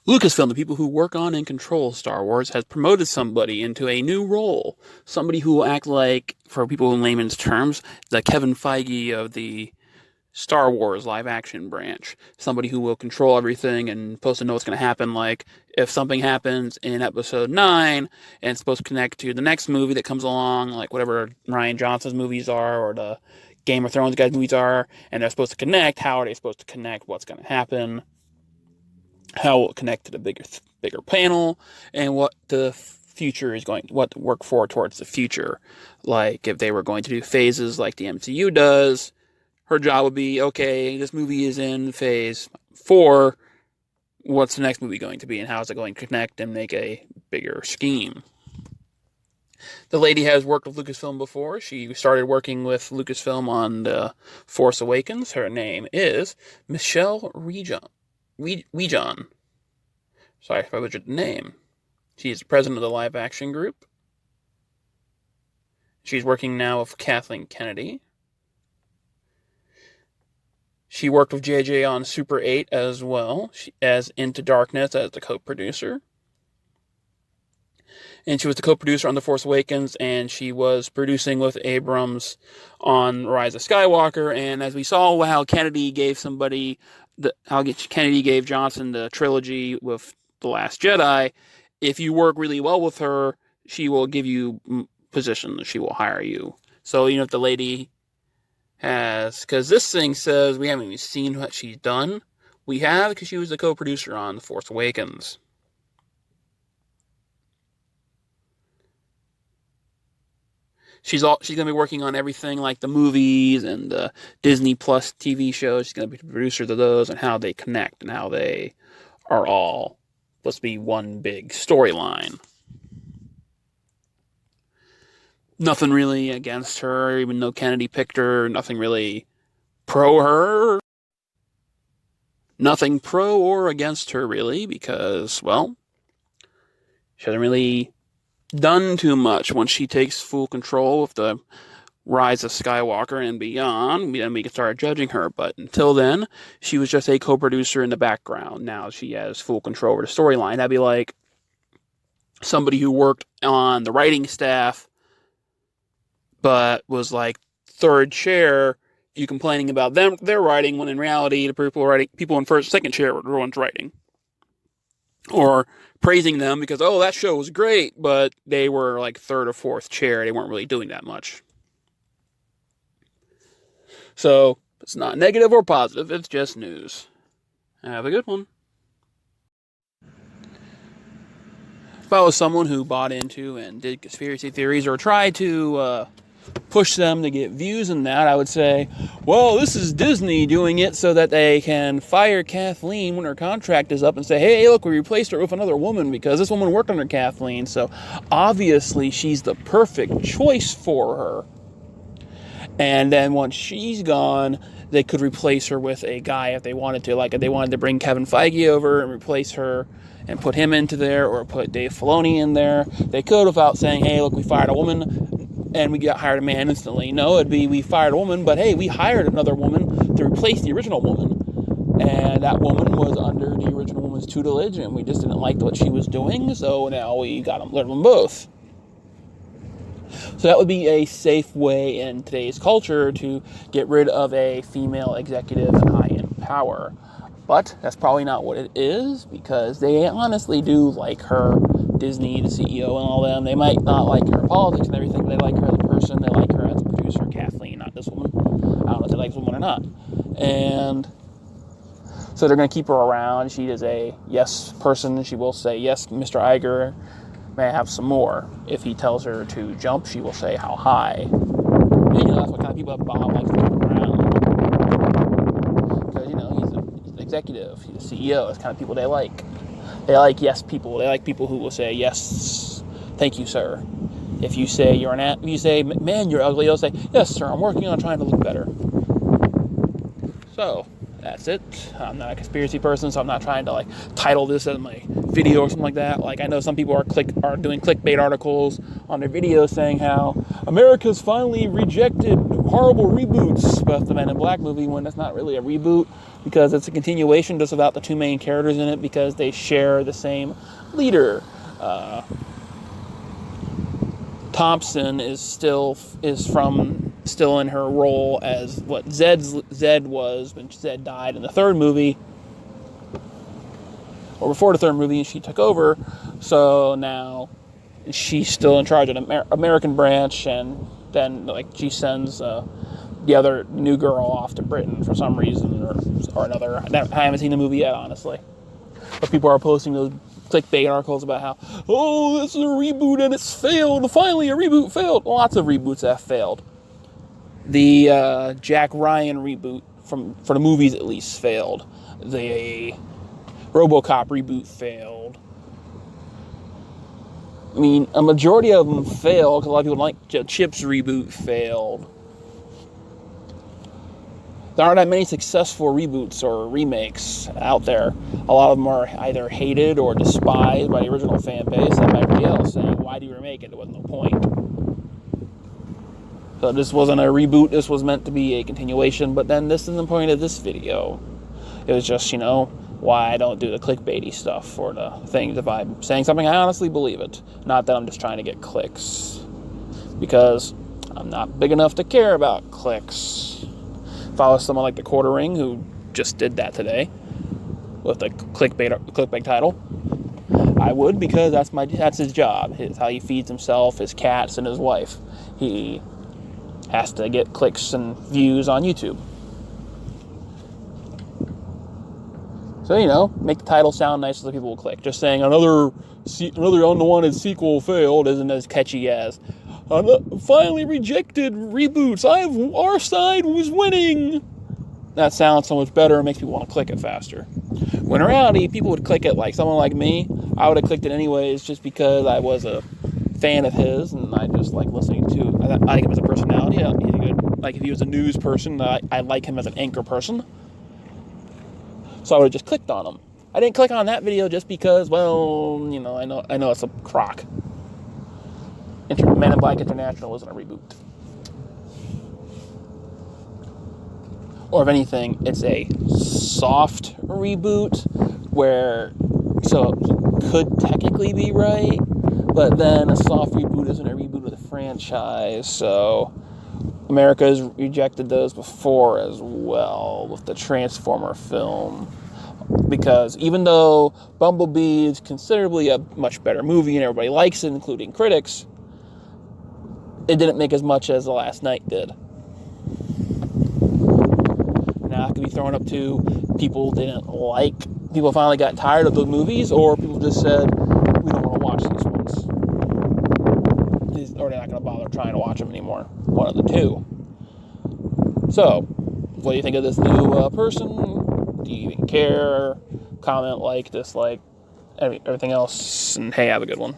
Lucasfilm, the people who work on and control Star Wars, has promoted somebody into a new role. Somebody who will act like, for people in layman's terms, the Kevin Feige of the Star Wars live-action branch. Somebody who will control everything and supposed to know what's going to happen. Like, if something happens in Episode 9, and it's supposed to connect to the next movie that comes along, like whatever Rian Johnson's movies are, or the Game of Thrones guys' movies are, and they're supposed to connect, how are they supposed to connect, what's going to happen, how will it connect to the bigger panel, and what the future is going, what to work for towards the future. Like, if they were going to do phases like the MCU does, her job would be, okay, this movie is in phase 4, what's the next movie going to be, and how is it going to connect and make a bigger scheme? The lady has worked with Lucasfilm before. She started working with Lucasfilm on The Force Awakens. Her name is Michelle Wejon. Sorry if I butchered the name. She's the president of the live action group. She's working now with Kathleen Kennedy. She worked with JJ on Super 8 as well, as Into Darkness as the co-producer. And she was the co-producer on The Force Awakens, and she was producing with Abrams on Rise of Skywalker. And as we saw how Kennedy gave Johnson the trilogy with The Last Jedi, if you work really well with her, she will give you positions. She will hire you. So, if the lady has, because this thing says we haven't even seen what she's done. We have, because she was the co-producer on The Force Awakens. She's going to be working on everything like the movies and the Disney Plus TV shows. She's going to be the producer of those and how they connect and how they are all supposed to be one big storyline. Nothing really against her, even though Kennedy picked her. Nothing really pro her. Nothing pro or against her, really, because, well, she hasn't really done too much. Once she takes full control of the Rise of Skywalker and beyond, then we can start judging her. But until then, she was just a co-producer in the background. Now she has full control over the storyline. That'd be like somebody who worked on the writing staff but was like third chair, you complaining about their writing, when in reality the people in second chair were the ones writing. Or praising them because, oh, that show was great, but they were like third or fourth chair. They weren't really doing that much. So, it's not negative or positive, it's just news. Have a good one. If I was someone who bought into and did conspiracy theories or tried to push them to get views in that, I would say, well, this is Disney doing it so that they can fire Kathleen when her contract is up and say, hey, look, we replaced her with another woman because this woman worked under Kathleen, so obviously she's the perfect choice for her. And then once she's gone, they could replace her with a guy if they wanted to. Like if they wanted to bring Kevin Feige over and replace her and put him into there, or put Dave Filoni in there, they could without saying, hey, look, we fired a woman and we got hired a man instantly. No, it'd be, we fired a woman, but hey, we hired another woman to replace the original woman. And that woman was under the original woman's tutelage, and we just didn't like what she was doing, so now we got rid of them both. So that would be a safe way in today's culture to get rid of a female executive high in power. But that's probably not what it is, because they honestly do like her. Disney, the CEO, and all them. They might not like her politics and everything, but they like her as a person. They like her as a producer, Kathleen, not this woman. I don't know if they like this woman or not. And so they're going to keep her around. She is a yes person. She will say, yes, Mr. Iger, may I have some more? If he tells her to jump, she will say how high. And, that's what kind of people that Bob likes to keep around. Because, he's an executive. He's a CEO. It's the kind of people they like. They like yes people. They like people who will say, yes, thank you, sir. If you say you say, man, you're ugly, they'll say, yes, sir, I'm working on trying to look better. So, that's it. I'm not a conspiracy person, so I'm not trying to title this as my video or something like that. I know some people are doing clickbait articles on their videos saying how America's finally rejected horrible reboots with the Men in Black movie, when that's not really a reboot. because it's a continuation just about the two main characters in it because they share the same leader. Thompson is still in her role as what Zed was when Zed died in the third movie, or before the third movie, and she took over. So now she's still in charge of the American branch, and then she sends the other new girl off to Britain for some reason or another. I haven't seen the movie yet, honestly, but people are posting those clickbait articles about how, oh, this is a reboot and it's failed. Finally, a reboot failed. Lots of reboots have failed. The Jack Ryan reboot, for the movies at least, failed. The RoboCop reboot failed. I mean, a majority of them failed because a lot of people like Chip's reboot failed. There aren't that many successful reboots or remakes out there. A lot of them are either hated or despised by the original fan base and by everybody else, saying, why do you remake it? There was no point. So this wasn't a reboot. This was meant to be a continuation, but then this is the point of this video. It was just, why I don't do the clickbaity stuff or the things. If I'm saying something, I honestly believe it. Not that I'm just trying to get clicks. Because I'm not big enough to care about clicks. If I was someone like the Quartering, who just did that today with the clickbait title, I would, because that's his job. It's how he feeds himself, his cats, and his wife. He has to get clicks and views on YouTube. So, make the title sound nice so that people will click. Just saying another unwanted sequel failed isn't as catchy as finally rejected reboots. Our side was winning. That sounds so much better and makes people want to click it faster. When in reality, people would click it like someone like me. I would have clicked it anyways just because I was a fan of his and I just like listening to. I like him as a personality. He's good. Like if he was a news person, I like him as an anchor person. So I would have just clicked on him. I didn't click on that video just because, well, I know it's a crock. Men in Black International isn't a reboot. Or if anything, it's a soft reboot so it could technically be right, but then a soft reboot isn't a reboot of the franchise, so America has rejected those before as well with the Transformer film. Because even though Bumblebee is considerably a much better movie and everybody likes it, including critics, it didn't make as much as The Last Night did. Now it could be thrown up to people people finally got tired of those movies, or people just said, we don't want to watch these ones. Or they're not going to bother trying to watch them anymore. One of the two. So, what do you think of this new person? Do you even care? Comment, dislike, everything else. And hey, have a good one.